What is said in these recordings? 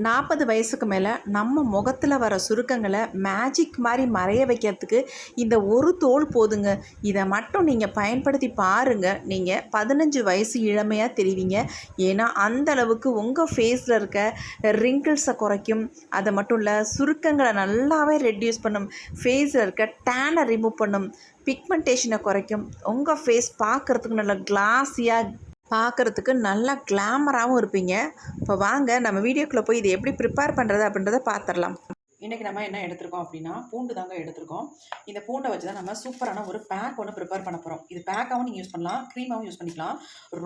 40 வயசுக்கு மேலே நம்ம முகத்தில் வர சுருக்கங்களை மேஜிக் மாதிரி மறைய வைக்கிறதுக்கு இந்த ஒரு தோல் போதுங்க. இதை மட்டும் நீங்கள் பயன்படுத்தி பாருங்கள். நீங்கள் 15 வயசு இளமையாக தெரிவிங்க. ஏன்னா அந்தளவுக்கு உங்கள் ஃபேஸில் இருக்க ரிங்கிள்ஸை குறைக்கும். அது மட்டும் இல்லை, சுருக்கங்களை நல்லாவே ரெடியூஸ் பண்ணும். ஃபேஸில் இருக்க டேனை ரிமூவ் பண்ணும். பிக்மெண்டேஷனை குறைக்கும். உங்கள் ஃபேஸ் பார்க்குறதுக்கு நல்லா கிளாஸியாக, பார்க்குறதுக்கு நல்லா கிளாமராகவும் இருப்பீங்க. இப்போ வாங்க நம்ம வீடியோக்குள்ளே போய் இதை எப்படி ப்ரிப்பேர் பண்ணுறது அப்படின்றத பார்த்துடலாம். இன்றைக்கி நம்ம என்ன எடுத்திருக்கோம் அப்படின்னா, பூண்டு தாங்க எடுத்திருக்கோம். இந்த பூண்டை வச்சு தான் நம்ம சூப்பரான ஒரு பேக் ஒன்று ப்ரிப்பேர் பண்ண போகிறோம். இது பேக்காகவும் நீங்கள் யூஸ் பண்ணலாம், க்ரீமாகவும் யூஸ் பண்ணிக்கலாம்.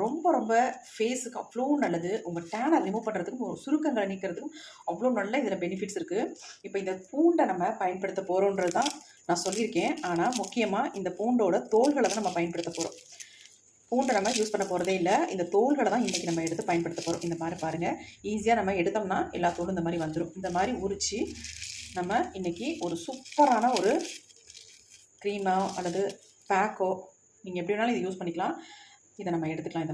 ரொம்ப ஃபேஸுக்கு அவ்வளோ நல்லது. உங்கள் டேனை ரிமூவ் பண்ணுறதுக்கும் சுருக்கங்களை நீக்கிறதுக்கும் அவ்வளோ நல்ல இதில் பெனிஃபிட்ஸ் இருக்குது. இப்போ இந்த பூண்டை நம்ம பயன்படுத்த போகிறோன்றது தான் நான் சொல்லியிருக்கேன். ஆனால் முக்கியமாக இந்த பூண்டோட தோள்களை தான் நம்ம பயன்படுத்த போகிறோம். பூண்டை நம்ம யூஸ் பண்ண போகிறதே இல்லை. இந்த தோள்களை தான் இன்றைக்கி நம்ம எடுத்து பயன்படுத்த போகிறோம். இந்த மாதிரி பாருங்கள், ஈஸியாக நம்ம எடுத்தோம்னா எல்லா தோலும் இந்த மாதிரி வந்துடும். இந்த மாதிரி உரித்து நம்ம இன்றைக்கி ஒரு சூப்பரான ஒரு க்ரீமோ அல்லது பேக்கோ, நீங்கள் எப்படி வேணாலும் இதை யூஸ் பண்ணிக்கலாம். இதை நம்ம எடுத்துக்கலாம்.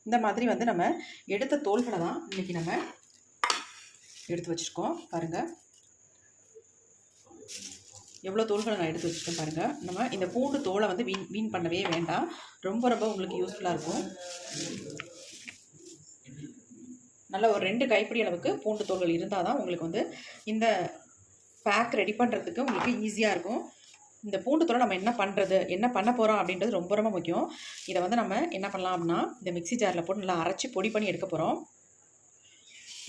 இந்த மாதிரி வந்து நம்ம எடுத்த தோள்களை தான் இன்றைக்கி நம்ம எடுத்து வச்சுருக்கோம். பாருங்கள் எவ்வளோ தோள்களை நான் எடுத்து வச்சுருக்கேன் பாருங்கள். நம்ம இந்த பூண்டு தோலை வந்து வீண் பண்ணவே வேண்டாம். ரொம்ப உங்களுக்கு யூஸ்ஃபுல்லாக இருக்கும். நல்ல ஒரு 2 கைப்பிடி அளவுக்கு பூண்டு தோல்கள் இருந்தால் தான் உங்களுக்கு வந்து இந்த பேக் ரெடி பண்ணுறதுக்கு உங்களுக்கு ஈஸியாக இருக்கும். இந்த பூண்டு தோலை நம்ம என்ன பண்ண போகிறோம் அப்படின்றது ரொம்ப முக்கியம். இதை வந்து நம்ம என்ன பண்ணலாம் அப்படின்னா, இந்த மிக்ஸி ஜாரில் போட்டு நல்லா அரைச்சி பொடி பண்ணி எடுக்க போகிறோம்.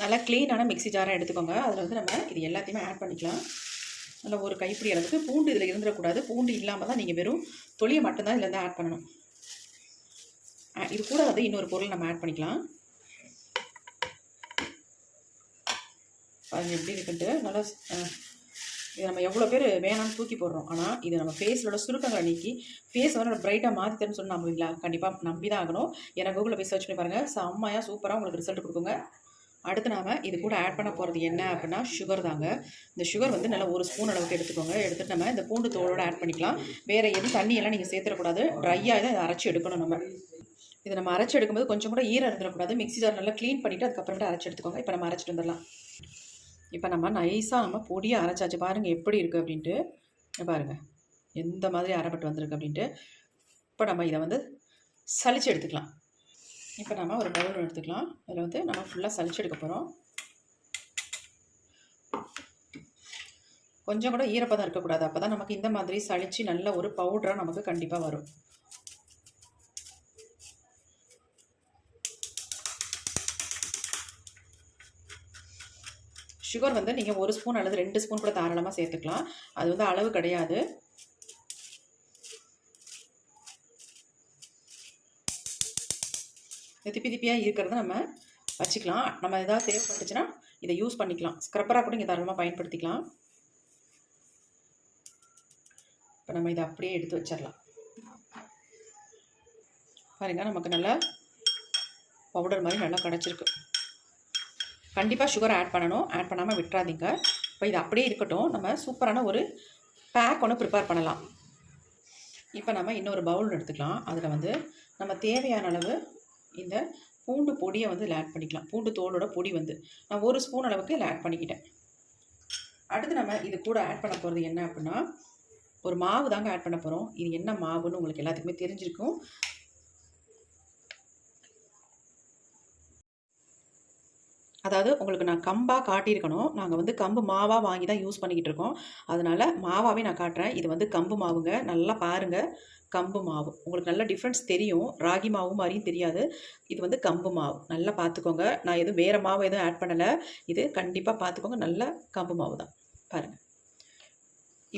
நல்லா க்ளீனான மிக்ஸி ஜாராக எடுத்துக்கோங்க. அதில் வந்து நம்ம இது எல்லாத்தையுமே ஆட் பண்ணிக்கலாம். நல்ல ஒரு கைப்பிடி அளவுக்கு பூண்டு இதில் இருந்துடக்கூடாது. பூண்டு இல்லாமல் தான் நீங்கள் வெறும் தொலியை மட்டும்தான் இதில் இருந்து ஆட் பண்ணணும். இது கூட வந்து இன்னொரு பொருள் நம்ம ஆட் பண்ணிக்கலாம். அது எப்படி இருக்குன்ட்டு நல்லா இது நம்ம எவ்வளோ பேர் வேணாம்னு தூக்கி போடுறோம். ஆனால் இது நம்ம ஃபேஸோட சுருக்கங்களை நீக்கி ஃபேஸ் வந்து நம்ம பிரைட்டாக மாற்றித்தரன்னு சொல்லி நம்புவீங்களா? கண்டிப்பாக நம்பி தான் ஆகணும். ஏன்னா கூகுளில் போய் சர்ச் பண்ணி பாருங்கள், செம்மையாக சூப்பராக உங்களுக்கு ரிசல்ட் கொடுக்குங்க. அடுத்து நாம் இது கூட ஆட் பண்ண போகிறது என்ன அப்படின்னா, சுகர் தாங்க. இந்த சுகர் வந்து நல்லா 1 ஸ்பூன் அளவுக்கு எடுத்துக்கோங்க. எடுத்துகிட்டு நம்ம இந்த பூண்டு தோலோடு ஆட் பண்ணிக்கலாம். வேறு எதுவும் தண்ணியெல்லாம் நீங்கள் சேர்த்துடக்கூடாது. ட்ரையாக தான் இதை அரைச்சி எடுக்கணும். இதை நம்ம அரைச்சி எடுக்கும்போது கொஞ்சம் கூட ஈரம் இருந்துடக்கூடாது. மிக்ஸி ஜார் நல்லா க்ளீன் பண்ணிவிட்டு அதுக்கப்புறமேட்டு அரைச்சி எடுத்துக்கோங்க. இப்போ நம்ம அரைச்சிட்டு வந்துடலாம். இப்போ நம்ம நைஸாக நம்ம பொடியாக அரைச்சாச்சு. பாருங்கள் எப்படி இருக்குது அப்படின்ட்டு. பாருங்கள் எந்த மாதிரி அரைப்பட்டு வந்திருக்கு அப்படின்ட்டு. இப்போ நம்ம இதை வந்து சலிச்சு எடுத்துக்கலாம். இப்போ நம்ம ஒரு பவுல் எடுத்துக்கலாம். அதில் வந்து நம்ம ஃபுல்லாக சலிச்சு எடுக்க போகிறோம். கொஞ்சம் கூட ஈரப்பதம் இருக்கக்கூடாது. அப்போ தான் நமக்கு இந்த மாதிரி சலிச்சு நல்ல ஒரு பவுடராக நமக்கு கண்டிப்பாக வரும். சுகர் வந்து நீங்கள் 1 ஸ்பூன் அல்லது 2 ஸ்பூன் கூட தாராளமாக சேர்த்துக்கலாம். அது வந்து அளவு கிடையாது. திப்பியாக இருக்கிறத நம்ம வச்சுக்கலாம். நம்ம எதாவது தேவைப்பட்டுச்சுன்னா இதை யூஸ் பண்ணிக்கலாம். ஸ்க்ரப்பராக கூட இங்கே தாராளமாக பயன்படுத்திக்கலாம். இப்போ நம்ம இதை அப்படியே எடுத்து வச்சிடலாம். பாருங்கள், நமக்கு நல்லா பவுடர் மாதிரி நல்லா கிடச்சிருக்கு. கண்டிப்பாக சுகர் ஆட் பண்ணணும். ஆட் பண்ணாமல் விட்டுறாதீங்க. இப்போ இது அப்படியே இருக்கட்டும். நம்ம சூப்பரான ஒரு பேக் ஒன்று ப்ரிப்பேர் பண்ணலாம். இப்போ நம்ம இன்னொரு பவுல் எடுத்துக்கலாம். அதில் வந்து நம்ம தேவையான அளவு இந்த பூண்டு பொடியை வந்து இதில் ஆட் பண்ணிக்கலாம். பூண்டு தோலோட பொடி வந்து நான் 1 ஸ்பூன் அளவுக்கு இதில் ஆட் பண்ணிக்கிட்டேன். அடுத்து நம்ம இது கூட ஆட் பண்ண போகிறது என்ன அப்படின்னா, ஒரு மாவு தாங்க ஆட் பண்ண போகிறோம். இது என்ன மாவுன்னு உங்களுக்கு எல்லாத்துக்குமே தெரிஞ்சிருக்கும். அதாவது உங்களுக்கு நான் கம்பாக காட்டியிருக்கணும். நாங்கள் வந்து கம்பு மாவாக வாங்கி தான் யூஸ் பண்ணிக்கிட்டு இருக்கோம். அதனால் மாவாகவே நான் காட்டுறேன். இது வந்து கம்பு மாவுங்க. நல்லா பாருங்கள், கம்பு மாவு. உங்களுக்கு நல்ல டிஃப்ரென்ஸ் தெரியும். ராகி மாவு மாதிரியும் தெரியாது. இது வந்து கம்பு மாவு. நல்லா பார்த்துக்கோங்க. நான் எதுவும் வேறு மாவு எதுவும் ஆட் பண்ணலை. இது கண்டிப்பாக பார்த்துக்கோங்க, நல்ல கம்பு மாவு தான். பாருங்கள்,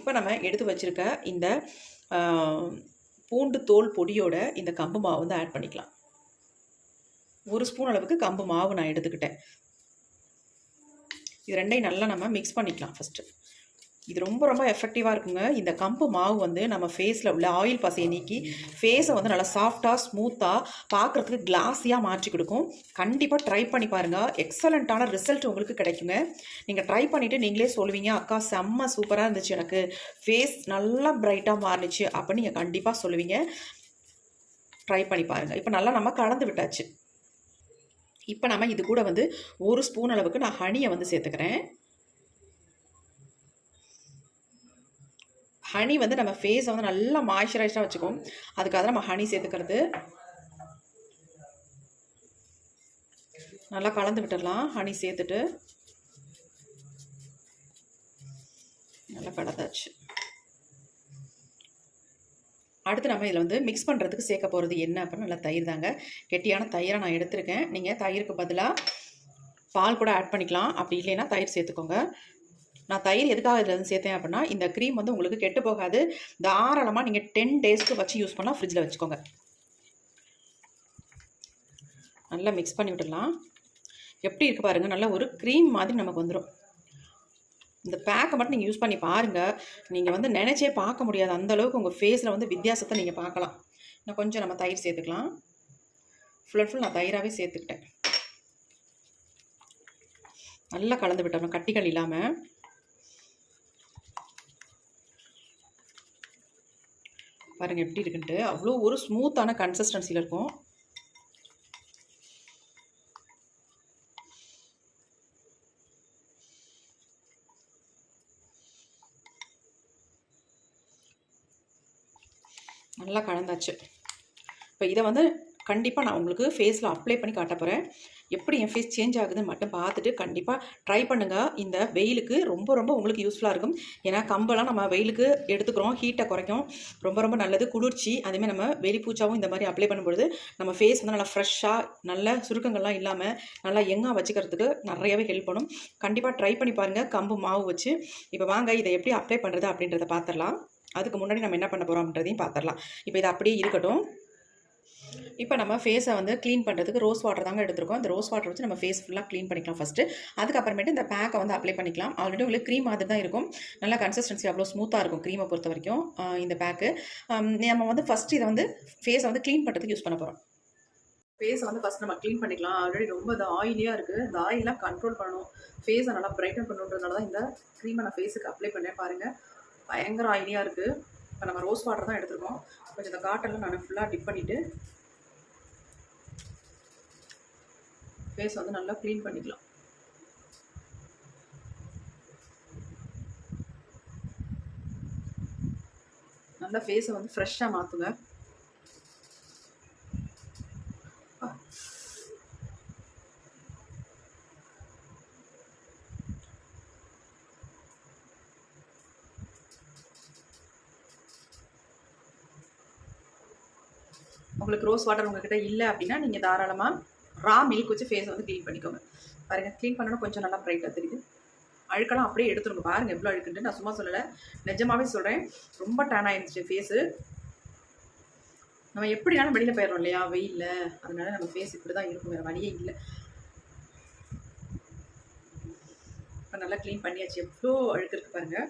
இப்போ நம்ம எடுத்து வச்சுருக்க இந்த பூண்டு தோல் பொடியோட இந்த கம்பு மாவு வந்து ஆட் பண்ணிக்கலாம். 1 ஸ்பூன் அளவுக்கு கம்பு மாவு நான் எடுத்துக்கிட்டேன். இது ரெண்டையும் நல்லா நம்ம மிக்ஸ் பண்ணிக்கலாம் ஃபஸ்ட்டு. இது ரொம்ப எஃபெக்டிவாக இருக்குங்க. இந்த கம்பு மாவு வந்து நம்ம ஃபேஸில் உள்ள ஆயில் பசையை நீக்கி ஃபேஸை வந்து நல்லா சாஃப்டாக ஸ்மூத்தாக பார்க்குறதுக்கு கிளாஸியாக மாற்றி கொடுக்கும். கண்டிப்பாக ட்ரை பண்ணி பாருங்கள். எக்ஸலண்ட்டான ரிசல்ட் உங்களுக்கு கிடைக்குங்க. நீங்கள் ட்ரை பண்ணிவிட்டு நீங்களே சொல்லுவீங்க, அக்கா செம்ம சூப்பராக இருந்துச்சு, எனக்கு ஃபேஸ் நல்லா பிரைட்டாக மாறினுச்சு அப்படின்னு நீங்கள் கண்டிப்பாக சொல்லுவீங்க. ட்ரை பண்ணி பாருங்கள். இப்போ நல்லா நம்ம கலந்து விட்டாச்சு. இப்போ நம்ம இது கூட வந்து 1 ஸ்பூன் அளவுக்கு நான் ஹனியை வந்து சேர்த்துக்கிறேன். ஹனி வந்து நம்ம ஃபேஸை வந்து நல்லா மாய்ஸ்சரைஸ்டாக வச்சுக்கும். அதுக்காக நம்ம ஹனி சேர்த்துக்கிறது. நல்லா கலந்து விட்டுடலாம். ஹனி சேர்த்துட்டு நல்லா கலந்தாச்சு. அடுத்து நம்ம இதில் வந்து மிக்ஸ் பண்ணுறதுக்கு சேர்க்க போகிறது என்ன அப்படின்னா நல்லா தயிர் தாங்க. கெட்டியான தயிரை நான் எடுத்திருக்கேன். நீங்கள் தயிருக்கு பதிலாக பால் கூட ஆட் பண்ணிக்கலாம். அப்படி இல்லைன்னா தயிர் சேர்த்துக்கோங்க. நான் தயிர் எதுக்காக இதில் வந்து சேர்த்தேன் அப்படின்னா இந்த க்ரீம் வந்து உங்களுக்கு கெட்டு போகாது. தாராளமாக நீங்கள் 10 டேஸ்க்கு வச்சு யூஸ் பண்ணலாம். ஃப்ரிட்ஜில் வச்சுக்கோங்க. நல்லா மிக்ஸ் பண்ணி விட்டுடலாம். எப்படி இருக்குது பாருங்கள். நல்லா ஒரு க்ரீம் மாதிரி நமக்கு வந்துடும். இந்த பேக்கை மட்டும் நீங்கள் யூஸ் பண்ணி பாருங்கள். நீங்கள் வந்து நினச்சே பார்க்க முடியாது. அந்தளவுக்கு உங்கள் ஃபேஸில் வந்து வித்தியாசத்தை நீங்கள் பார்க்கலாம். இன்னும் கொஞ்சம் நம்ம தயிர் சேர்த்துக்கலாம். ஃபுல் நான் தயிராகவே சேர்த்துக்கிட்டேன். நல்லா கலந்து விட்டுறணும் கட்டிகள் இல்லாமல். பாருங்கள் எப்படி இருக்குன்ட்டு. அவ்வளோ ஒரு ஸ்மூத்தான கன்சிஸ்டன்சியில் இருக்கும். நல்லா கலந்தாச்சு. இப்போ இதை வந்து கண்டிப்பாக நான் உங்களுக்கு ஃபேஸில் அப்ளை பண்ணி காட்ட போகிறேன். எப்படி என் ஃபேஸ் சேஞ்ச் ஆகுதுன்னு மட்டும் பார்த்துட்டு கண்டிப்பாக ட்ரை பண்ணுங்கள். இந்த வெயிலுக்கு ரொம்ப உங்களுக்கு யூஸ்ஃபுல்லாக இருக்கும். ஏன்னா கம்பெல்லாம் நம்ம வெயிலுக்கு எடுத்துக்கிறோம். ஹீட்டை குறைக்கும். ரொம்ப நல்லது. குளிர்ச்சி. அதேமாதிரி நம்ம வெளிப்பூச்சாவும் இந்த மாதிரி அப்ளை பண்ணும்பொழுது நம்ம ஃபேஸ் வந்து நல்லா ஃப்ரெஷ்ஷாக நல்ல சுருக்கங்கள்லாம் இல்லாமல் நல்லா யங்காக வச்சுக்கிறதுக்கு நிறையவே ஹெல்ப் பண்ணும். கண்டிப்பாக ட்ரை பண்ணி பாருங்கள் கம்பு மாவு வச்சு. இப்போ வாங்க இதை எப்படி அப்ளை பண்ணுறது அப்படின்றத பார்த்துடலாம். அதுக்கு முன்னாடி நம்ம என்ன பண்ண போகிறோம் அப்படின்றதையும் பார்த்துடலாம். இப்போ இது அப்படியே இருக்கட்டும். இப்போ நம்ம ஃபேஸை வந்து க்ளீன் பண்ணுறதுக்கு ரோஸ் வாட்டர் தாங்க எடுத்துருக்கோம். இந்த ரோஸ் வாட்டர் வச்சு நம்ம ஃபேஸ் ஃபுல்லாக க்ளீன் பண்ணிக்கலாம் ஃபஸ்ட்டு. அதுக்கப்புறமேட்டு இந்த பேக்கை வந்து அப்ளை பண்ணிக்கலாம். ஆல்ரெடி உங்களுக்கு க்ரீம் மாதிரி தான் இருக்கும். நல்லா கன்சிஸ்டன்சி அவ்வளோ ஸ்மூத்தாக இருக்கும் க்ரீமை பொறுத்த வரைக்கும் இந்த பேக்கு. நம்ம வந்து ஃபஸ்ட்டு இதை வந்து ஃபேஸை வந்து க்ளீன் பண்ணுறதுக்கு யூஸ் பண்ண போகிறோம். ஃபேஸை வந்து ஃபஸ்ட் நம்ம க்ளீன் பண்ணிக்கலாம். ஆல்ரெடி ரொம்ப இது ஆயிலியாக இருக்குது. இந்த ஆயிலெலாம் கண்ட்ரோல் பண்ணணும். ஃபேஸை நல்லா பிரைட்டன் பண்ணுன்றதுனால தான் இந்த க்ரீமை நான் ஃபேஸுக்கு அப்ளை பண்ணேன். பாருங்கள் பயங்கர ஆயிலியாக இருக்குது. இப்போ நம்ம ரோஸ் வாட்டர் தான் எடுத்துருக்கோம். கொஞ்சம் இந்த காட்டனில் நான் ஃபுல்லாக டிப் பண்ணிவிட்டு ஃபேஸ் வந்து நல்லா க்ளீன் பண்ணிக்கலாம். நல்லா ஃபேஸை வந்து ஃப்ரெஷ்ஷாக மாற்றுங்க. உங்களுக்கு ரோஸ் வாட்டர் உங்ககிட்ட இல்லை அப்படின்னா நீங்கள் தாராளமாக ரா மில்க் வச்சு ஃபேஸை வந்து க்ளீன் பண்ணிக்கோங்க. பாருங்கள் க்ளீன் பண்ணணும் கொஞ்சம் நல்லா ப்ரைட்டாக தெரியுது. அழுக்கெல்லாம் அப்படியே எடுத்துருங்க. பாருங்கள் எவ்வளோ அழுக்குன்ட்டு. நான் சும்மா சொல்லலை, நிஜமாகவே சொல்கிறேன். ரொம்ப டேன் ஆகிடுச்சு ஃபேஸு. நம்ம எப்படினாலும் வெளியில் போயிடுறோம் இல்லையா வெயிலில். அதனால நம்ம ஃபேஸ் இப்படி தான் இருக்கும். வேறு வழியே இல்லை. இப்போ நல்லா க்ளீன் பண்ணியாச்சு. எவ்வளோ அழுக்கு இருக்குது பாருங்கள்.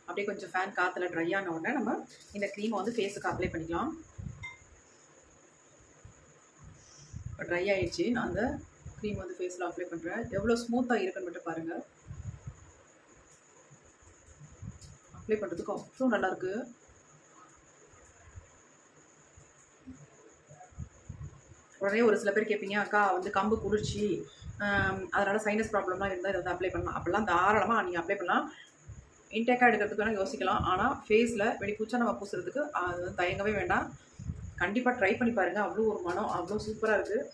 அப்படியே கொஞ்சம் ஃபேன் காற்றுல ட்ரை ஆன உடனே நம்ம இந்த க்ரீமை வந்து ஃபேஸுக்கு அப்ளை பண்ணிக்கலாம். இப்போ ட்ரை ஆகிடுச்சு. நான் அந்த க்ரீம் வந்து ஃபேஸில் அப்ளை பண்ணுறேன். எவ்வளோ ஸ்மூத்தாக இருக்குன்னு மட்டும் பாருங்கள். அப்ளை பண்ணுறதுக்கு அவ்வளோ நல்லாயிருக்கு. உடனே ஒரு சில பேர் கேட்பீங்க, அக்கா வந்து கம்பு குளிர்ச்சி அதனால் சைனஸ் ப்ராப்ளம்லாம் இருந்தால் இதை வந்து அப்ளை பண்ணலாம். அப்படிலாம் தாராளமாக நீங்கள் அப்ளை பண்ணலாம். இன்டேக்காக எடுக்கிறதுக்கு வேணால் யோசிக்கலாம். ஆனால் ஃபேஸில் வெளிப்பூச்சா நம்ம பூசுறதுக்கு அது வந்து தயங்கவே வேண்டாம். கண்டிப்பாக ட்ரை பண்ணி பாருங்கள். அவ்வளோ ஒரு மனம் அவ்வளோ சூப்பராக இருக்குது.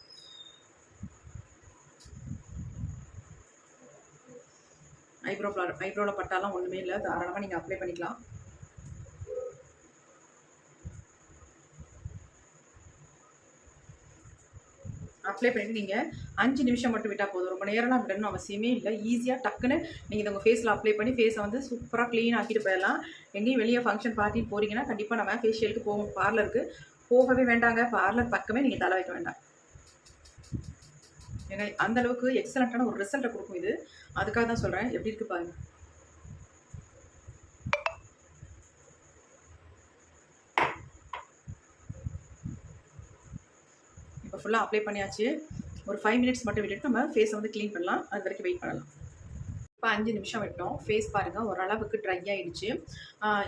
ஐப்ரோவில் பட்டாலாம் ஒன்றுமே இல்லை. தாராளமாக நீங்கள் அப்ளை பண்ணிக்கலாம். அப்ளை பண்ணிவிட்டு நீங்கள் 5 நிமிஷம் மட்டும் விட்டால் போதும். ரொம்ப நேரம்லாம் விடணும்னு அவசியமே இல்லை. ஈஸியாக டக்குன்னு நீங்கள் இதை உங்கள் ஃபேஸில் அப்ளை பண்ணி ஃபேஸை வந்து சூப்பராக க்ளீன் ஆக்கிட்டு போயிடலாம். எங்கேயும் வெளியே ஃபங்க்ஷன் பார்ட்டின்னு போகிறீங்கன்னா கண்டிப்பாக நம்ம ஃபேஷியலுக்கு போவோம். பார்லருக்கு போகவே வேண்டாங்க. பார்லர் பக்கமே நீங்கள் தலை வைக்க வேண்டாம். ஏன்னா அந்தளவுக்கு எக்ஸலண்ட்டான ஒரு ரிசல்ட்டை கொடுக்கும் இது. அதுக்காக தான் சொல்கிறேன். எப்படி இருக்குது பாருங்கள். இப்போ ஃபுல்லாக அப்ளை பண்ணியாச்சு. ஒரு 5 மினிட்ஸ் மட்டும் விட்டுட்டு நம்ம ஃபேஸை வந்து க்ளீன் பண்ணலாம். அது வரைக்கும் வெயிட் பண்ணலாம். இப்போ 5 நிமிஷம் விட்டோம். ஃபேஸ் பாருங்கள் ஓரளவுக்கு ட்ரை ஆயிடுச்சு.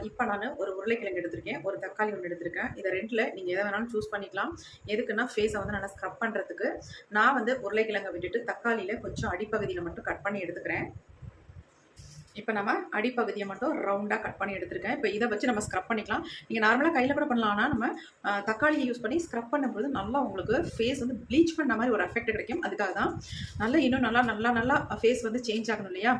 இப்போ நான் ஒரு உருளைக்கிழங்கு எடுத்திருக்கேன், ஒரு தக்காளி ஒன்று எடுத்திருக்கேன். இதை 2ல் நீங்கள் எதை வேணாலும் சூஸ் பண்ணிக்கலாம். எதுக்குன்னா ஃபேஸை வந்து நல்லா ஸ்க்ரப் பண்ணுறதுக்கு. நான் வந்து உருளைக்கிழங்கை விட்டுட்டு தக்காளியில் கொஞ்சம் அடிப்பகுதியில் மட்டும் கட் பண்ணி எடுத்துக்கிறேன். இப்போ நம்ம அடிப்பகுதியை மட்டும் ரவுண்டாக கட் பண்ணி எடுத்துருக்கேன். இப்போ இதை வச்சு நம்ம ஸ்க்ரப் பண்ணிக்கலாம். நீங்கள் நார்மலாக கையில் கூட பண்ணலாம். ஆனால் நம்ம தக்காளியை யூஸ் பண்ணி ஸ்க்ரப் பண்ணும்போது நல்லா உங்களுக்கு ஃபேஸ் வந்து ப்ளீச் பண்ண மாதிரி ஒரு எஃபெக்ட் கிடைக்கும். அதுக்காக தான் நல்லா இன்னும் நல்லா ஃபேஸ் வந்து சேஞ்ச் ஆகணும் இல்லையா?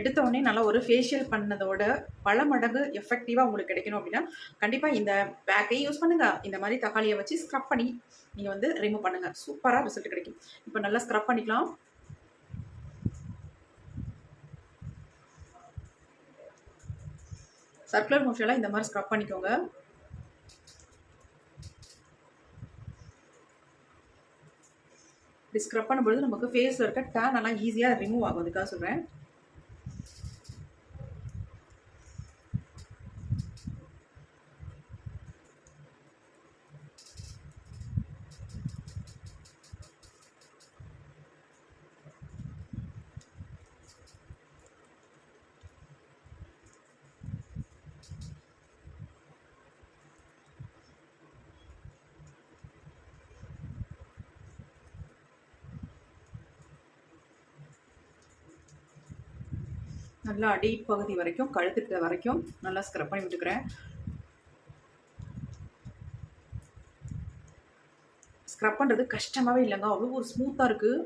எடுத்த உடனே நல்லா ஒரு ஃபேஷியல் பண்ணதோட பல மடங்கு எஃபெக்டிவாக உங்களுக்கு கிடைக்கணும் அப்படின்னா கண்டிப்பாக இந்த பேக்கையும் யூஸ் பண்ணுங்கள். இந்த மாதிரி தக்காளியை வச்சு ஸ்க்ரப் பண்ணி நீங்கள் வந்து ரிமூவ் பண்ணுங்கள். சூப்பராக ரிசல்ட் கிடைக்கும். இப்போ நல்லா ஸ்க்ரப் பண்ணிக்கலாம். சர்க்குலர் மோஷனில் இந்த மாதிரி ஸ்க்ரப் பண்ணிக்கோங்க. இப்படி ஸ்க்ரப் பண்ணும்பொழுது நமக்கு ஃபேஸில் இருக்க டேன் எல்லாம் ஈஸியாக ரிமூவ் ஆகும். அதுக்காக சொல்கிறேன். நல்லா அடிப்பகுதி வரைக்கும் கழுத்துக்கிட்ட வரைக்கும் நல்லா ஸ்க்ரப் பண்ணி விட்டுக்கிறேன். ஸ்க்ரப் பண்ணுறது கஷ்டமாகவே இல்லைங்க, அவ்வளோ ஒரு ஸ்மூத்தாக இருக்குது.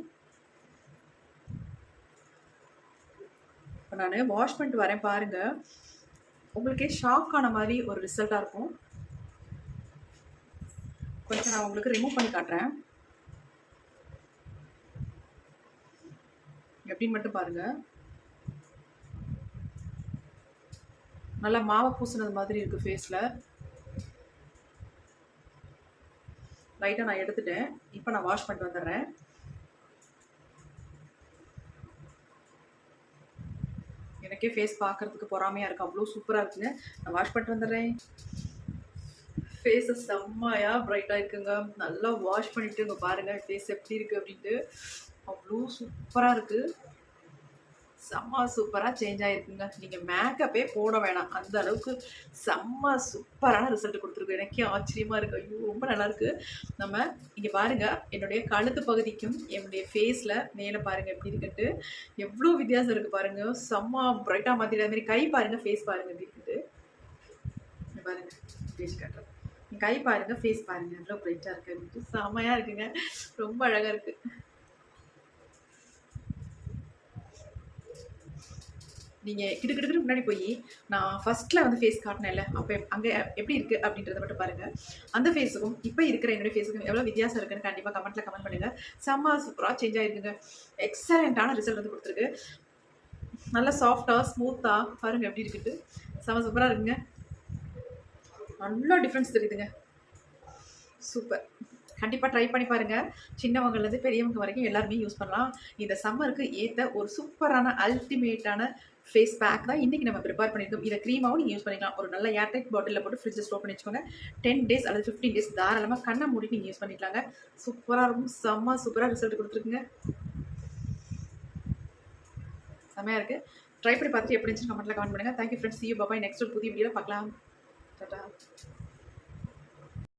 இப்போ நான் வாஷ் பண்ணிட்டு வரேன் பாருங்கள், உங்களுக்கே ஷாக் ஆன மாதிரி ஒரு ரிசல்ட்டாக இருக்கும். கொஞ்சம் நான் உங்களுக்கு ரிமூவ் பண்ணி காட்டுறேன், எப்படின்னு மட்டும் பாருங்கள். நல்லா மாவை பூசினது மாதிரி இருக்குது ஃபேஸில். லைட்டாக நான் எடுத்துட்டேன். இப்போ நான் வாஷ் பண்ணிட்டு வந்துடுறேன். எனக்கே ஃபேஸ் பார்க்குறதுக்கு பொறாமையாக இருக்குது, அவ்வளோ சூப்பராக இருக்குங்க. நான் வாஷ் பண்ணிட்டு வந்துடுறேன். ஃபேஸை செம்மையாக ப்ரைட்டாக இருக்குங்க. நல்லா வாஷ் பண்ணிவிட்டு இங்கே பாருங்கள் ஃபேஸ் எப்படி இருக்குது அப்படின்ட்டு. அவ்வளோ சூப்பராக இருக்குது, செம்ம சூப்பராக சேஞ்ச் ஆகிருக்குங்க. நீங்கள் மேக்கப்பே போட வேணாம், அந்த அளவுக்கு செம்ம சூப்பரான ரிசல்ட் கொடுத்துருக்கு. எனக்கே ஆச்சரியமாக இருக்குது. ஐயோ ரொம்ப நல்லாயிருக்கு. நம்ம இங்கே பாருங்கள், என்னுடைய கழுத்து பகுதிக்கும் என்னுடைய ஃபேஸில் மேலே பாருங்கள் எப்படி இருக்குன்ட்டு எவ்வளோ வித்தியாசம் இருக்குது பாருங்கள். செம்ம ப்ரைட்டாக மாற்றிட மாதிரி. கை பாருங்கள், ஃபேஸ் பாருங்கள் எப்படி இருக்குது பாருங்கள். ஃபேஸ் காட்டுறேன், கை பாருங்கள், ஃபேஸ் பாருங்கள் எவ்வளோ ப்ரைட்டாக இருக்குது அப்படின்ட்டு. செம்மையாக இருக்குங்க, ரொம்ப அழகாக இருக்குது. நீங்கள் கிட்டக்கிட்டு முன்னாடி போய் நான் ஃபஸ்ட்டில் வந்து ஃபேஸ் காட்டினேன்ல, அப்போ அங்கே எப்படி இருக்குது அப்படின்றத மட்டும் பாருங்கள். அந்த ஃபேஸுக்கும் இப்போ இருக்கிற என்னுடைய ஃபேஸுக்கும் எவ்வளோ வித்தியாசம் இருக்குன்னு கண்டிப்பாக கமெண்ட்டில் கமெண்ட் பண்ணுங்கள். செம்ம சூப்பராக சேஞ்ச் ஆகிருக்குங்க. எக்ஸலண்ட்டான ரிசல்ட் வந்து கொடுத்துருக்கு. நல்லா சாஃப்டாக ஸ்மூத்தாக பாருங்கள் எப்படி இருக்குது. செம்ம சூப்பராக இருக்குங்க. நல்லா டிஃப்ரென்ஸ் தெரியுதுங்க. சூப்பர், கண்டிப்பாக ட்ரை பண்ணி பாருங்கள். சின்னவங்கலேருந்து பெரியவங்க வரைக்கும் எல்லாருமே யூஸ் பண்ணலாம். இந்த சம்மருக்கு ஏற்ற ஒரு சூப்பரான அல்டிமேட்டான ஃபேஸ் பேக் தான் இன்றைக்கி நம்ம ப்ரிப்பேர் பண்ணியிருக்கோம். இதை க்ரீமாகவும் நீங்கள் யூஸ் பண்ணிக்கலாம். ஒரு நல்ல ஏர்டைட் பாட்டிலில் போட்டு ஃப்ரிட்ஜில் ஸ்டோர் பண்ணி வச்சுக்கோங்க. 10 days அல்லது 15 days தாராளமாக கண்ணை மூடி நீங்கள் யூஸ் பண்ணிக்கலாங்க. சூப்பராக இருக்கும், செம்ம சூப்பராக ரிசல்ட் கொடுத்துருக்குங்க. செம்மையாக இருக்குது. ட்ரை பண்ணி பார்த்துட்டு எப்படி இருந்துச்சுன்னு கமெண்ட்டில் கமெண்ட் பண்ணுங்கள். Thank you friends, see you, bye bye. Next ஒரு புதிய வீடியோவில் பார்க்கலாம். டாடா.